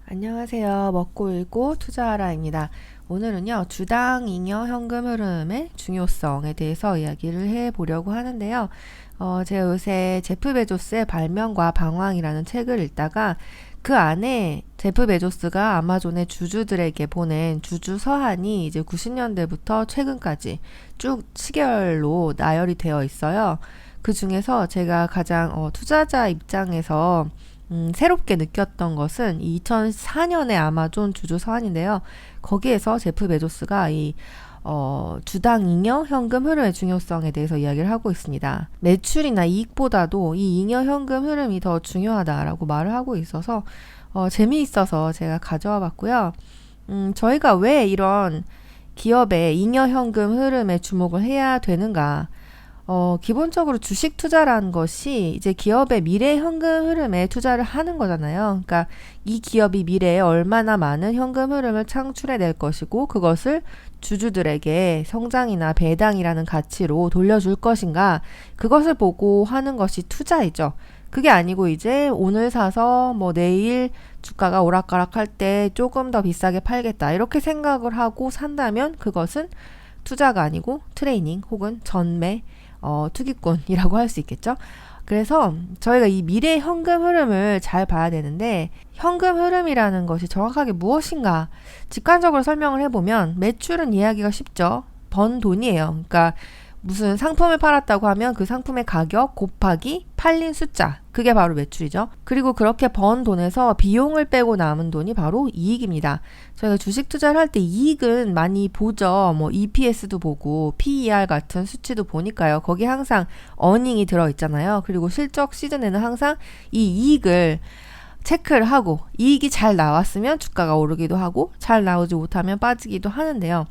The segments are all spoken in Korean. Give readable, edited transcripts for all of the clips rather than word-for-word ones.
안녕하세요. 먹고 읽고 투자하라입니다. 오늘은요, 주당 잉여 현금 흐름의 중요성에 대해서 이야기를 해보려고 하는데요. 제가 요새 제프 베조스의 발명과 방황이라는 책을 읽다가 그 안에 제프 베조스가 아마존의 주주들에게 보낸 주주 서한이 이제 90년대부터 최근까지 쭉 시계열로 나열이 되어 있어요. 그 중에서 제가 가장 투자자 입장에서 새롭게 느꼈던 것은 2004년의 아마존 주주 서한인데요. 거기에서 제프 베조스가 주당 잉여 현금 흐름의 중요성에 대해서 이야기를 하고 있습니다. 매출이나 이익보다도 이 잉여 현금 흐름이 더 중요하다라고 말을 하고 있어서 재미있어서 제가 가져와 봤고요. 저희가 왜 이런 기업의 잉여 현금 흐름에 주목을 해야 되는가? 기본적으로 주식 투자라는 것이 이제 기업의 미래 현금 흐름에 투자를 하는 거잖아요. 그러니까 이 기업이 미래에 얼마나 많은 현금 흐름을 창출해 낼 것이고 그것을 주주들에게 성장이나 배당이라는 가치로 돌려줄 것인가, 그것을 보고 하는 것이 투자이죠. 그게 아니고 이제 오늘 사서 뭐 내일 주가가 오락가락할 때 조금 더 비싸게 팔겠다 이렇게 생각을 하고 산다면 그것은 투자가 아니고 트레이닝 혹은 전매 투기꾼이라고 할 수 있겠죠. 그래서 저희가 이 미래 현금 흐름을 잘 봐야 되는데, 현금 흐름이라는 것이 정확하게 무엇인가 직관적으로 설명을 해보면 매출은 이해하기가 쉽죠. 번 돈이에요. 그러니까 무슨 상품을 팔았다고 하면 그 상품의 가격 곱하기 팔린 숫자, 그게 바로 매출이죠. 그리고 그렇게 번 돈에서 비용을 빼고 남은 돈이 바로 이익입니다. 저희가 주식 투자를 할 때 이익은 많이 보죠. 뭐 EPS도 보고 PER 같은 수치도 보니까요. 거기 항상 어닝이 들어있잖아요. 그리고 실적 시즌에는 항상 이 이익을 체크를 하고, 이익이 잘 나왔으면 주가가 오르기도 하고 잘 나오지 못하면 빠지기도 하는데요.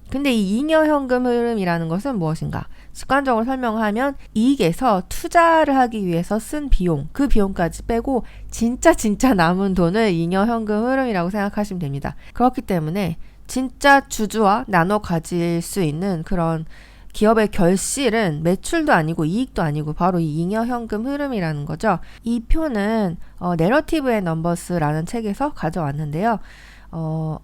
근데 이 잉여 현금 흐름이라는 것은 무엇인가? 직관적으로 설명하면 이익에서 투자를 하기 위해서 쓴 비용, 그 비용까지 빼고 진짜 남은 돈을 잉여 현금 흐름이라고 생각하시면 됩니다. 그렇기 때문에 진짜 주주와 나눠 가질 수 있는 그런 기업의 결실은 매출도 아니고 이익도 아니고 바로 이 잉여 현금 흐름이라는 거죠. 이 표는 내러티브 앤 넘버스라는 책에서 가져왔는데요.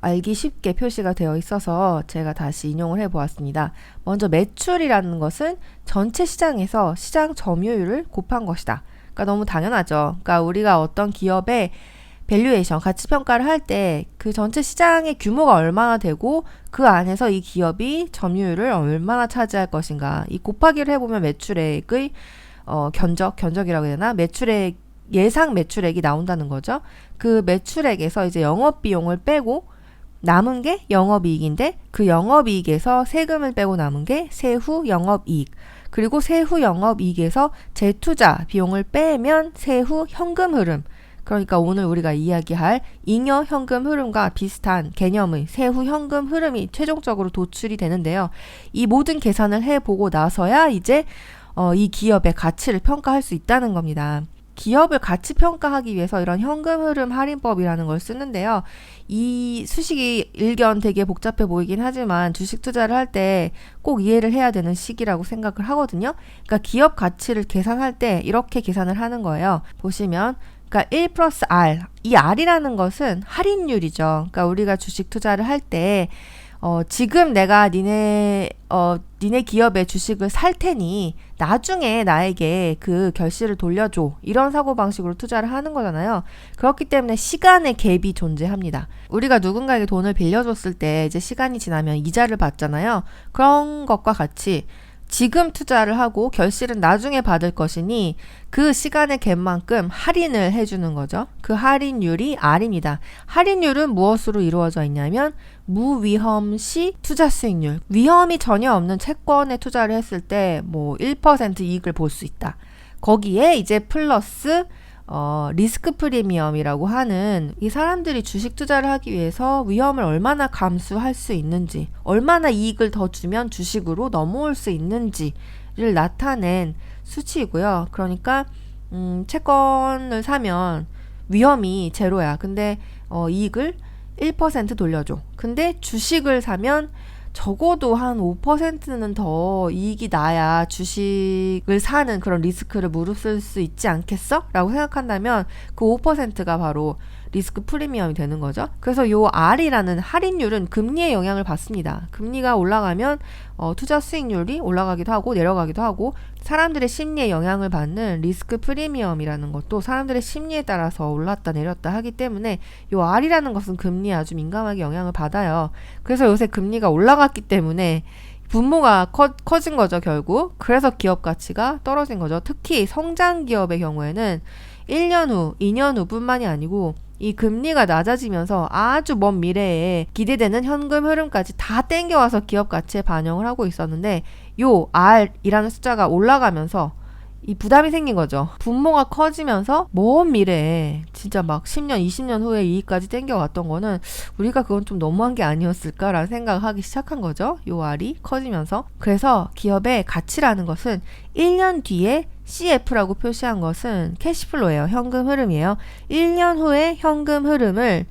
알기 쉽게 표시가 되어 있어서 제가 다시 인용을 해보았습니다. 먼저 매출이라는 것은 전체 시장에서 시장 점유율을 곱한 것이다. 그러니까 너무 당연하죠. 그러니까 우리가 어떤 기업의 밸류에이션, 가치평가를 할 때 그 전체 시장의 규모가 얼마나 되고 그 안에서 이 기업이 점유율을 얼마나 차지할 것인가, 이 곱하기를 해보면 매출액의 견적이라고 해야 되나? 예상 매출액이 나온다는 거죠. 그 매출액에서 이제 영업비용을 빼고 남은 게 영업이익인데, 그 영업이익에서 세금을 빼고 남은 게 세후 영업이익, 그리고 세후 영업이익에서 재투자 비용을 빼면 세후 현금 흐름, 그러니까 오늘 우리가 이야기할 잉여 현금 흐름과 비슷한 개념의 세후 현금 흐름이 최종적으로 도출이 되는데요. 이 모든 계산을 해보고 나서야 이제 이 기업의 가치를 평가할 수 있다는 겁니다. 기업을 가치 평가하기 위해서 이런 현금 흐름 할인법이라는 걸 쓰는데요. 이 수식이 일견 되게 복잡해 보이긴 하지만 주식 투자를 할 때 꼭 이해를 해야 되는 식이라고 생각을 하거든요. 그러니까 기업 가치를 계산할 때 이렇게 계산을 하는 거예요. 보시면 그러니까 1 플러스 R, 이 R이라는 것은 할인율이죠. 그러니까 우리가 주식 투자를 할 때 지금 내가 니네 기업의 주식을 살 테니 나중에 나에게 그 결실을 돌려줘, 이런 사고방식으로 투자를 하는 거잖아요. 그렇기 때문에 시간의 갭이 존재합니다. 우리가 누군가에게 돈을 빌려줬을 때 이제 시간이 지나면 이자를 받잖아요. 그런 것과 같이 지금 투자를 하고 결실은 나중에 받을 것이니 그 시간의 갭만큼 할인을 해주는 거죠. 그 할인율이 R입니다. 할인율은 무엇으로 이루어져 있냐면 무위험시 투자 수익률. 위험이 전혀 없는 채권에 투자를 했을 때 뭐 1% 이익을 볼 수 있다. 거기에 이제 플러스 리스크 프리미엄이라고 하는, 이 사람들이 주식 투자를 하기 위해서 위험을 얼마나 감수할 수 있는지, 얼마나 이익을 더 주면 주식으로 넘어올 수 있는지를 나타낸 수치이고요. 그러니까 채권을 사면 위험이 제로야. 근데 이익을 1% 돌려줘. 근데 주식을 사면 적어도 한 5%는 더 이익이 나야 주식을 사는 그런 리스크를 무릅쓸 수 있지 않겠어? 라고 생각한다면 그 5%가 바로 리스크 프리미엄이 되는 거죠. 그래서 요 R이라는 할인율은 금리의 영향을 받습니다. 금리가 올라가면 투자 수익률이 올라가기도 하고 내려가기도 하고, 사람들의 심리에 영향을 받는 리스크 프리미엄이라는 것도 사람들의 심리에 따라서 올랐다 내렸다 하기 때문에 요 R이라는 것은 금리에 아주 민감하게 영향을 받아요. 그래서 요새 금리가 올라갔기 때문에 분모가 커진 거죠, 결국. 그래서 기업 가치가 떨어진 거죠. 특히 성장 기업의 경우에는 1년 후, 2년 후뿐만이 아니고 이 금리가 낮아지면서 아주 먼 미래에 기대되는 현금 흐름까지 다 땡겨와서 기업 가치에 반영을 하고 있었는데, 요 R이라는 숫자가 올라가면서 이 부담이 생긴 거죠. 분모가 커지면서 먼 미래에 진짜 막 10년, 20년 후에 이익까지 땡겨왔던 거는 우리가 그건 좀 너무한 게 아니었을까라는 생각을 하기 시작한 거죠. 요 R이 커지면서. 그래서 기업의 가치라는 것은 1년 뒤에 CF라고 표시한 것은 캐시플로예요. 현금 흐름이에요. 1년 후에 현금 흐름을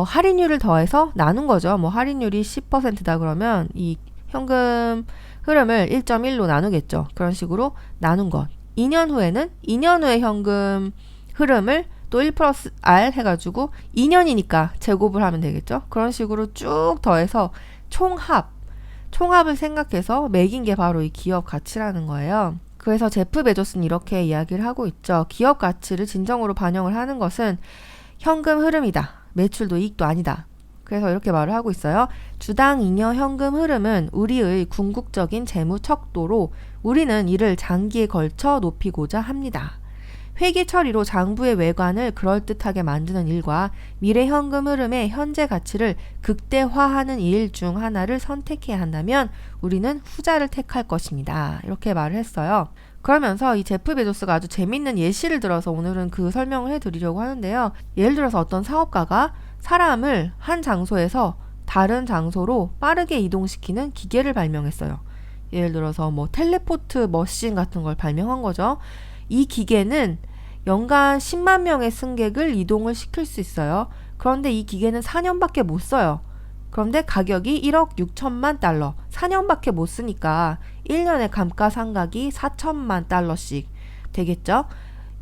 할인율을 더해서 나눈 거죠. 뭐 할인율이 10%다 그러면 이 현금 흐름을 1.1로 나누겠죠. 그런 식으로 나눈 것. 2년 후에는 2년 후의 현금 흐름을 또 1 플러스 R 해가지고 2년이니까 제곱을 하면 되겠죠. 그런 식으로 쭉 더해서 총합을 생각해서 매긴 게 바로 이 기업 가치라는 거예요. 그래서 제프 베조스는 이렇게 이야기를 하고 있죠. 기업 가치를 진정으로 반영을 하는 것은 현금 흐름이다. 매출도 이익도 아니다. 그래서 이렇게 말을 하고 있어요. 주당 잉여 현금 흐름은 우리의 궁극적인 재무 척도로 우리는 이를 장기에 걸쳐 높이고자 합니다. 회계 처리로 장부의 외관을 그럴듯하게 만드는 일과 미래 현금 흐름의 현재 가치를 극대화하는 일 중 하나를 선택해야 한다면 우리는 후자를 택할 것입니다. 이렇게 말을 했어요. 그러면서 이 제프 베조스가 아주 재밌는 예시를 들어서 오늘은 그 설명을 해드리려고 하는데요. 예를 들어서 어떤 사업가가 사람을 한 장소에서 다른 장소로 빠르게 이동시키는 기계를 발명했어요. 예를 들어서 뭐 텔레포트 머신 같은 걸 발명한 거죠. 이 기계는 연간 10만 명의 승객을 이동을 시킬 수 있어요. 그런데 이 기계는 4년밖에 못 써요. 그런데 가격이 1억 6천만 달러. 4년밖에 못 쓰니까 1년에 감가상각이 4천만 달러씩 되겠죠.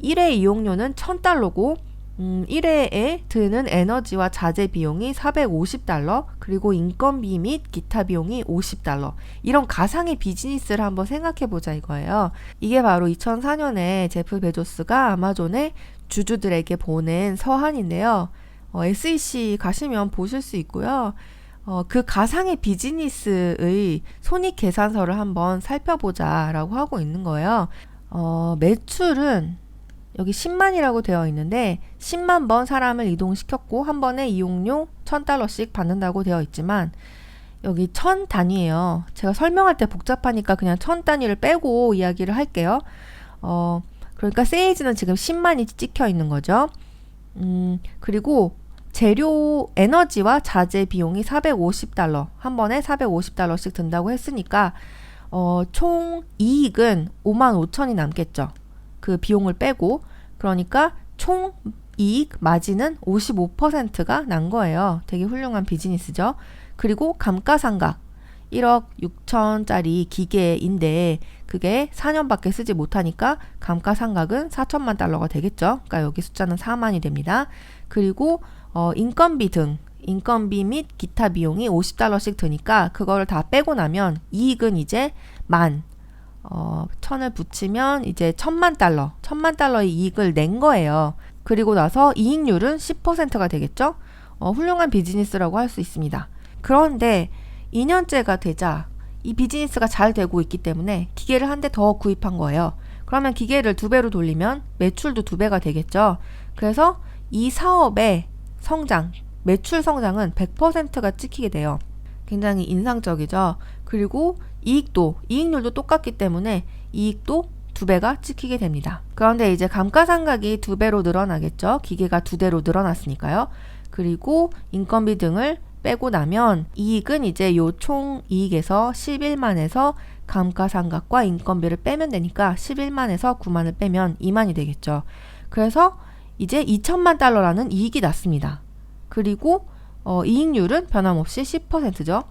1회 이용료는 1,000달러고 1회에 드는 에너지와 자재 비용이 450달러, 그리고 인건비 및 기타 비용이 50달러. 이런 가상의 비즈니스를 한번 생각해보자 이거예요. 이게 바로 2004년에 제프 베조스가 아마존의 주주들에게 보낸 서한인데요. SEC 가시면 보실 수 있고요. 그 가상의 비즈니스의 손익계산서를 한번 살펴보자 라고 하고 있는 거예요. 매출은 여기 10만이라고 되어 있는데 10만 번 사람을 이동시켰고 한 번에 이용료 1,000달러씩 받는다고 되어 있지만 여기 1,000 단위예요. 제가 설명할 때 복잡하니까 그냥 1,000 단위를 빼고 이야기를 할게요. 그러니까 세일즈는 지금 10만이 찍혀 있는 거죠. 그리고 재료 에너지와 자재 비용이 450달러, 한 번에 450달러씩 든다고 했으니까 총 이익은 55,000이 남겠죠. 그 비용을 빼고. 그러니까 총 이익 마진은 55%가 난 거예요. 되게 훌륭한 비즈니스죠. 그리고 감가상각 1억 6천짜리 기계인데 그게 4년밖에 쓰지 못하니까 감가상각은 4천만 달러가 되겠죠. 그러니까 여기 숫자는 4만이 됩니다. 그리고 인건비 및 기타 비용이 50달러씩 드니까 그거를 다 빼고 나면 이익은 이제 1,000을 붙이면 이제 1,000만 달러의 이익을 낸 거예요. 그리고 나서 이익률은 10%가 되겠죠? 훌륭한 비즈니스라고 할 수 있습니다. 그런데 2년째가 되자 이 비즈니스가 잘 되고 있기 때문에 기계를 한 대 더 구입한 거예요. 그러면 기계를 2배로 돌리면 매출도 2배가 되겠죠? 그래서 이 사업의 매출 성장은 100%가 찍히게 돼요. 굉장히 인상적이죠? 그리고 이익률도 똑같기 때문에 이익도 2배가 찍히게 됩니다. 그런데 이제 감가상각이 2배로 늘어나겠죠. 기계가 2대로 늘어났으니까요. 그리고 인건비 등을 빼고 나면 이익은 이제 요 총 이익에서 11만에서 감가상각과 인건비를 빼면 되니까 11만에서 9만을 빼면 2만이 되겠죠. 그래서 이제 2천만 달러라는 이익이 났습니다. 그리고 이익률은 변함없이 10%죠.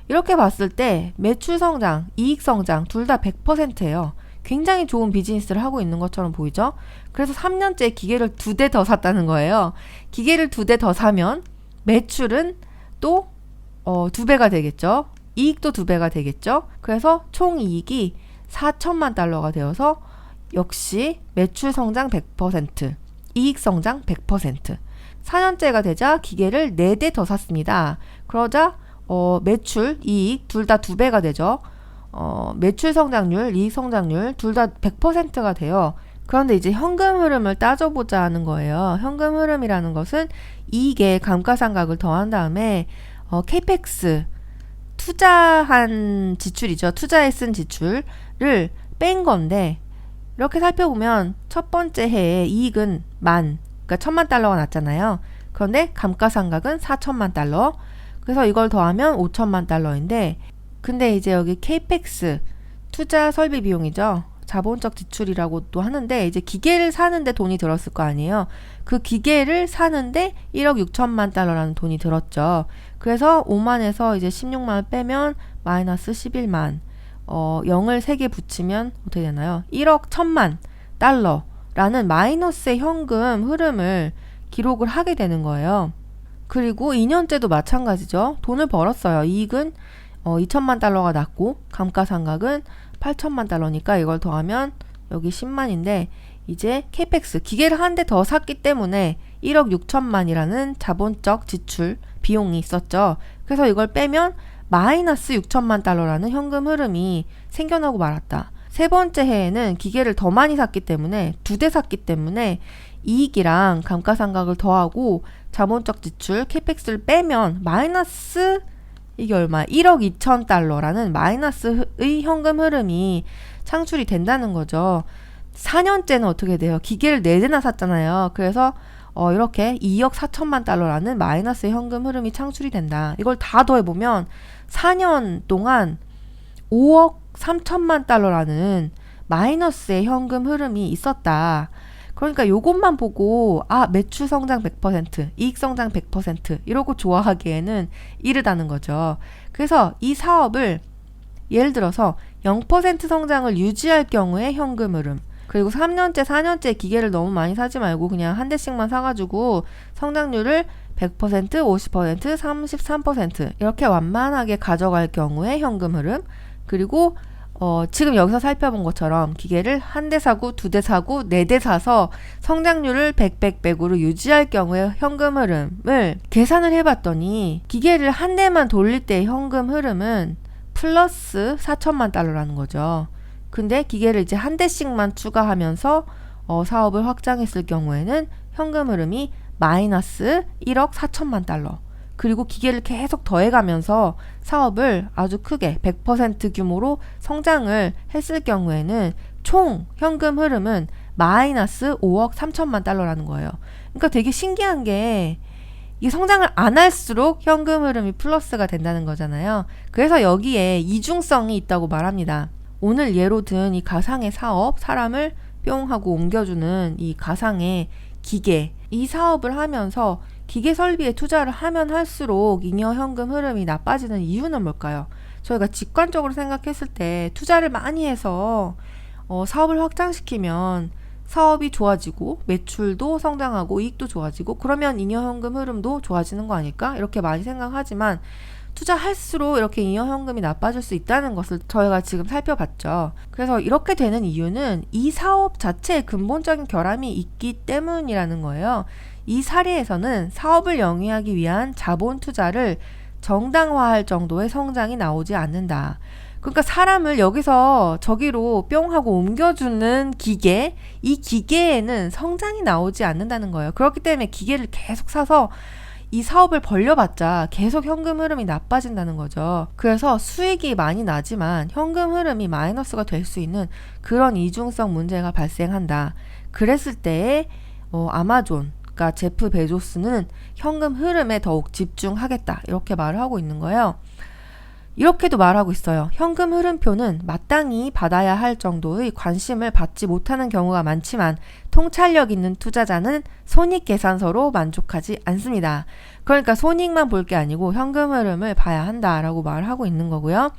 이렇게 봤을 때 매출 성장, 이익 성장 둘 다 100%예요. 굉장히 좋은 비즈니스를 하고 있는 것처럼 보이죠? 그래서 3년째 기계를 2대 더 샀다는 거예요. 기계를 2대 더 사면 매출은 또 2배가 되겠죠. 이익도 2배가 되겠죠. 그래서 총 이익이 4천만 달러가 되어서 역시 매출 성장 100%, 이익 성장 100%. 4년째가 되자 기계를 4대 더 샀습니다. 그러자 매출, 이익 둘 다 2배가 되죠. 매출 성장률, 이익 성장률 둘 다 100%가 돼요. 그런데 이제 현금 흐름을 따져보자 하는 거예요. 현금 흐름이라는 것은 이익에 감가상각을 더한 다음에 CAPEX, 투자한 지출이죠. 투자에 쓴 지출을 뺀 건데, 이렇게 살펴보면 첫 번째 해에 이익은 그러니까 1,000만 달러가 났잖아요. 그런데 감가상각은 4천만 달러. 그래서 이걸 더하면 5천만 달러인데, 근데 이제 여기 CAPEX, 투자 설비 비용이죠. 자본적 지출이라고도 하는데, 이제 기계를 사는데 돈이 들었을 거 아니에요. 그 기계를 사는데 1억 6천만 달러라는 돈이 들었죠. 그래서 5만에서 이제 16만 빼면 마이너스 11만. 0을 3개 붙이면 어떻게 되나요? 1억 1천만 달러라는 마이너스의 현금 흐름을 기록을 하게 되는 거예요. 그리고 2년째도 마찬가지죠. 돈을 벌었어요. 이익은 2천만 달러가 났고 감가상각은 8천만 달러니까 이걸 더하면 여기 10만인데, 이제 CAPEX, 기계를 한 대 더 샀기 때문에 1억 6천만이라는 자본적 지출 비용이 있었죠. 그래서 이걸 빼면 마이너스 6천만 달러라는 현금 흐름이 생겨나고 말았다. 세 번째 해에는 기계를 더 많이 샀기 때문에 2대 샀기 때문에 이익이랑 감가상각을 더하고 자본적 지출 CAPEX를 빼면 마이너스, 이게 얼마? 1억 2천 달러라는 마이너스의 현금 흐름이 창출이 된다는 거죠. 4년째는 어떻게 돼요? 기계를 4대나 샀잖아요. 그래서 이렇게 2억 4천만 달러라는 마이너스의 현금 흐름이 창출이 된다. 이걸 다 더해보면 4년 동안 5억 3천만 달러라는 마이너스의 현금 흐름이 있었다. 그러니까 요것만 보고 매출 성장 100%, 이익 성장 100% 이러고 좋아하기에는 이르다는 거죠. 그래서 이 사업을 예를 들어서 0% 성장을 유지할 경우에 현금 흐름, 그리고 3년째, 4년째 기계를 너무 많이 사지 말고 그냥 한 대씩만 사가지고 성장률을 100%, 50%, 33% 이렇게 완만하게 가져갈 경우에 현금 흐름, 그리고 지금 여기서 살펴본 것처럼 기계를 한 대 사고 2대 사고 4대 사서 성장률을 100으로 유지할 경우에 현금 흐름을 계산을 해봤더니 기계를 한 대만 돌릴 때의 현금 흐름은 플러스 4천만 달러라는 거죠. 근데 기계를 이제 한 대씩만 추가하면서 사업을 확장했을 경우에는 현금 흐름이 마이너스 1억 4천만 달러. 그리고 기계를 계속 더해가면서 사업을 아주 크게 100% 규모로 성장을 했을 경우에는 총 현금 흐름은 마이너스 5억 3천만 달러라는 거예요. 그러니까 되게 신기한 게 이 성장을 안 할수록 현금 흐름이 플러스가 된다는 거잖아요. 그래서 여기에 이중성이 있다고 말합니다. 오늘 예로 든 이 가상의 사업, 사람을 뿅 하고 옮겨주는 이 가상의 기계, 이 사업을 하면서 기계 설비에 투자를 하면 할수록 잉여 현금 흐름이 나빠지는 이유는 뭘까요? 저희가 직관적으로 생각했을 때 투자를 많이 해서 사업을 확장시키면 사업이 좋아지고 매출도 성장하고 이익도 좋아지고 그러면 잉여 현금 흐름도 좋아지는 거 아닐까? 이렇게 많이 생각하지만 투자할수록 이렇게 잉여 현금이 나빠질 수 있다는 것을 저희가 지금 살펴봤죠. 그래서 이렇게 되는 이유는 이 사업 자체에 근본적인 결함이 있기 때문이라는 거예요. 이 사례에서는 사업을 영위하기 위한 자본 투자를 정당화할 정도의 성장이 나오지 않는다. 그러니까 사람을 여기서 저기로 뿅 하고 옮겨주는 기계, 이 기계에는 성장이 나오지 않는다는 거예요. 그렇기 때문에 기계를 계속 사서 이 사업을 벌려봤자 계속 현금 흐름이 나빠진다는 거죠. 그래서 수익이 많이 나지만 현금 흐름이 마이너스가 될 수 있는 그런 이중성 문제가 발생한다. 그랬을 때에 아마존, 그러니까 제프 베조스는 현금 흐름에 더욱 집중하겠다. 이렇게 말을 하고 있는 거예요. 이렇게도 말하고 있어요. 현금 흐름표는 마땅히 받아야 할 정도의 관심을 받지 못하는 경우가 많지만 통찰력 있는 투자자는 손익계산서로 만족하지 않습니다. 그러니까 손익만 볼 게 아니고 현금 흐름을 봐야 한다라고 말을 하고 있는 거고요.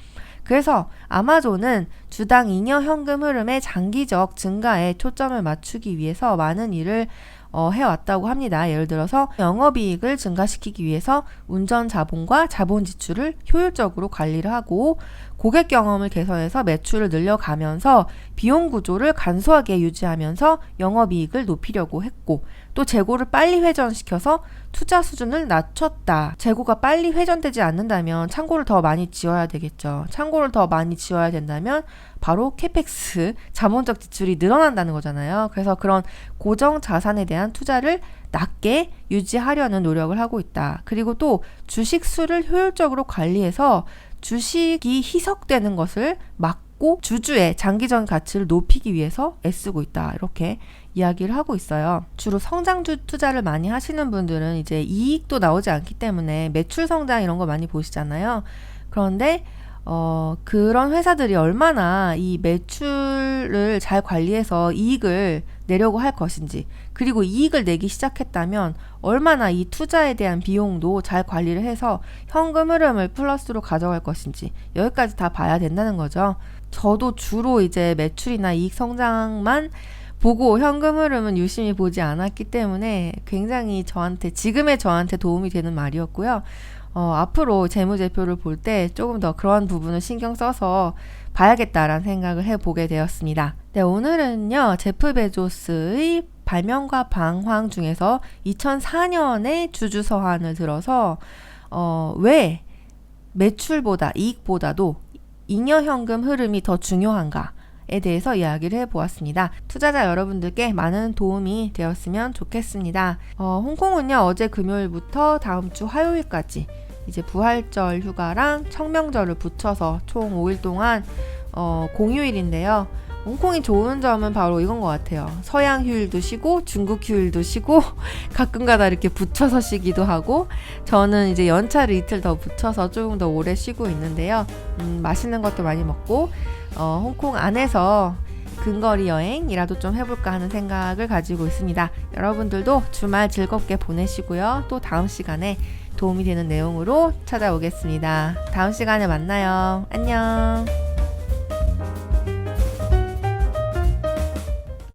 그래서 아마존은 주당 잉여 현금 흐름의 장기적 증가에 초점을 맞추기 위해서 많은 일을 해왔다고 합니다. 예를 들어서 영업이익을 증가시키기 위해서 운전 자본과 자본 지출을 효율적으로 관리를 하고 고객 경험을 개선해서 매출을 늘려가면서 비용 구조를 간소하게 유지하면서 영업이익을 높이려고 했고 또 재고를 빨리 회전시켜서 투자 수준을 낮췄다. 재고가 빨리 회전되지 않는다면 창고를 더 많이 지어야 되겠죠. 창고를 더 많이 지어야 된다면 바로 캐펙스, 자본적 지출이 늘어난다는 거잖아요. 그래서 그런 고정 자산에 대한 투자를 낮게 유지하려는 노력을 하고 있다. 그리고 또 주식 수를 효율적으로 관리해서 주식이 희석되는 것을 막고 주주의 장기적인 가치를 높이기 위해서 애쓰고 있다. 이렇게 이야기를 하고 있어요. 주로 성장주 투자를 많이 하시는 분들은 이제 이익도 나오지 않기 때문에 매출 성장 이런 거 많이 보시잖아요. 그런데 그런 회사들이 얼마나 이 매출을 잘 관리해서 이익을 내려고 할 것인지, 그리고 이익을 내기 시작했다면 얼마나 이 투자에 대한 비용도 잘 관리를 해서 현금 흐름을 플러스로 가져갈 것인지, 여기까지 다 봐야 된다는 거죠. 저도 주로 이제 매출이나 이익 성장만 보고 현금 흐름은 유심히 보지 않았기 때문에 굉장히 지금의 저한테 도움이 되는 말이었고요. 앞으로 재무제표를 볼 때 조금 더 그런 부분을 신경 써서 봐야겠다라는 생각을 해보게 되었습니다. 네, 오늘은요, 제프 베조스의 발명과 방황 중에서 2004년에 주주 서한을 들어서 왜 매출보다 이익보다도 잉여 현금 흐름이 더 중요한가에 대해서 이야기를 해보았습니다. 투자자 여러분들께 많은 도움이 되었으면 좋겠습니다. 홍콩은요, 어제 금요일부터 다음 주 화요일까지 이제 부활절 휴가랑 청명절을 붙여서 총 5일 동안 공휴일인데요. 홍콩이 좋은 점은 바로 이건 것 같아요. 서양 휴일도 쉬고 중국 휴일도 쉬고 가끔가다 이렇게 붙여서 쉬기도 하고, 저는 이제 연차를 이틀 더 붙여서 조금 더 오래 쉬고 있는데요. 맛있는 것도 많이 먹고 홍콩 안에서 근거리 여행이라도 좀 해볼까 하는 생각을 가지고 있습니다. 여러분들도 주말 즐겁게 보내시고요. 또 다음 시간에 도움이 되는 내용으로 찾아오겠습니다. 다음 시간에 만나요. 안녕.